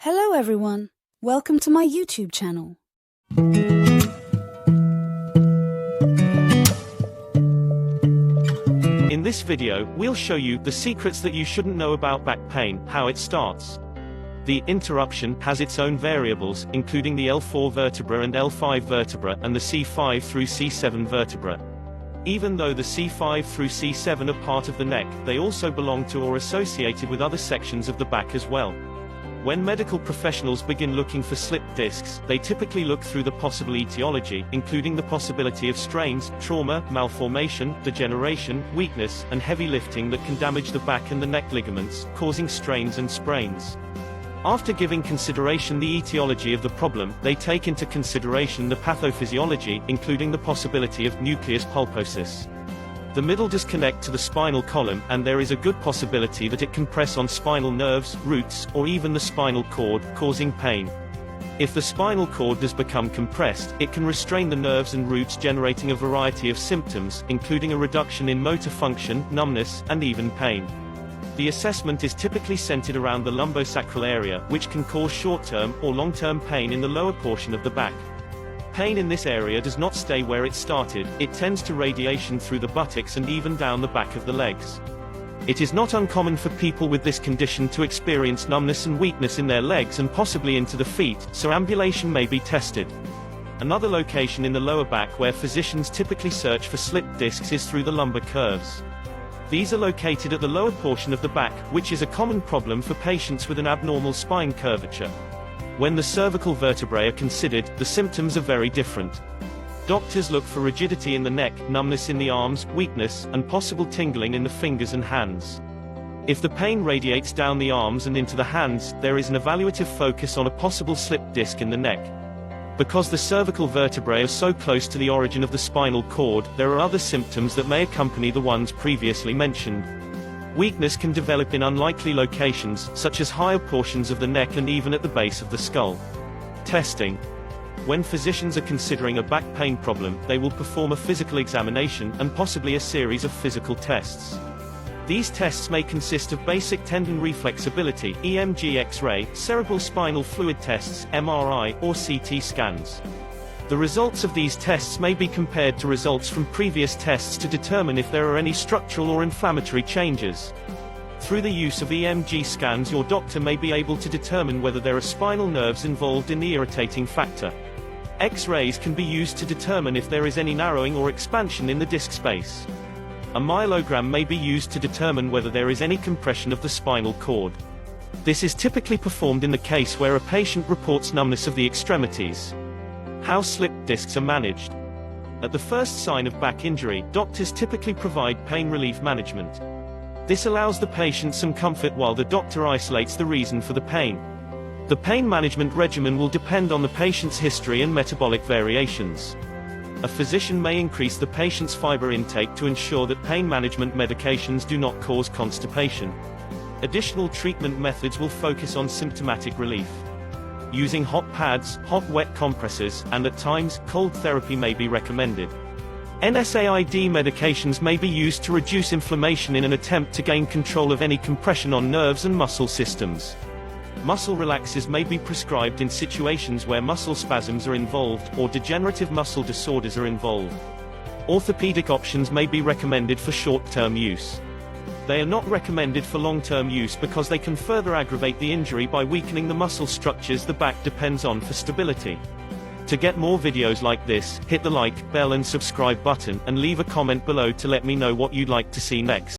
Hello everyone, welcome to my YouTube channel. In this video, we'll show you the secrets that you shouldn't know about back pain, how it starts. The interruption has its own variables, including the L4 vertebra and L5 vertebra and the C5 through C7 vertebra. Even though the C5 through C7 are part of the neck, they also belong to or associated with other sections of the back as well. When medical professionals begin looking for slipped discs, they typically look through the possible etiology, including the possibility of strains, trauma, malformation, degeneration, weakness, and heavy lifting that can damage the back and the neck ligaments, causing strains and sprains. After giving consideration the etiology of the problem, they take into consideration the pathophysiology, including the possibility of nucleus pulposus. The middle does connect to the spinal column, and there is a good possibility that it can press on spinal nerves, roots, or even the spinal cord, causing pain. If the spinal cord does become compressed, it can restrain the nerves and roots, generating a variety of symptoms, including a reduction in motor function, numbness, and even pain. The assessment is typically centered around the lumbosacral area, which can cause short-term or long-term pain in the lower portion of the back. Pain in this area does not stay where it started, it tends to radiation through the buttocks and even down the back of the legs. It is not uncommon for people with this condition to experience numbness and weakness in their legs and possibly into the feet, so ambulation may be tested. Another location in the lower back where physicians typically search for slipped discs is through the lumbar curves. These are located at the lower portion of the back, which is a common problem for patients with an abnormal spine curvature. When the cervical vertebrae are considered, the symptoms are very different. Doctors look for rigidity in the neck, numbness in the arms, weakness, and possible tingling in the fingers and hands. If the pain radiates down the arms and into the hands, there is an evaluative focus on a possible slipped disc in the neck. Because the cervical vertebrae are so close to the origin of the spinal cord, there are other symptoms that may accompany the ones previously mentioned. Weakness can develop in unlikely locations, such as higher portions of the neck and even at the base of the skull. Testing. When physicians are considering a back pain problem, they will perform a physical examination, and possibly a series of physical tests. These tests may consist of basic tendon reflexibility, EMG X-ray, cerebral spinal fluid tests, MRI, or CT scans. The results of these tests may be compared to results from previous tests to determine if there are any structural or inflammatory changes. Through the use of EMG scans, your doctor may be able to determine whether there are spinal nerves involved in the irritating factor. X-rays can be used to determine if there is any narrowing or expansion in the disc space. A myelogram may be used to determine whether there is any compression of the spinal cord. This is typically performed in the case where a patient reports numbness of the extremities. How slipped discs are managed. At the first sign of back injury, doctors typically provide pain relief management. This allows the patient some comfort while the doctor isolates the reason for the pain. The pain management regimen will depend on the patient's history and metabolic variations. A physician may increase the patient's fiber intake to ensure that pain management medications do not cause constipation. Additional treatment methods will focus on symptomatic relief. Using hot pads, hot-wet compresses, and at times, cold therapy may be recommended. NSAID medications may be used to reduce inflammation in an attempt to gain control of any compression on nerves and muscle systems. Muscle relaxers may be prescribed in situations where muscle spasms are involved, or degenerative muscle disorders are involved. Orthopedic options may be recommended for short-term use. They are not recommended for long-term use because they can further aggravate the injury by weakening the muscle structures the back depends on for stability. To get more videos like this, hit the like, bell and subscribe button, and leave a comment below to let me know what you'd like to see next.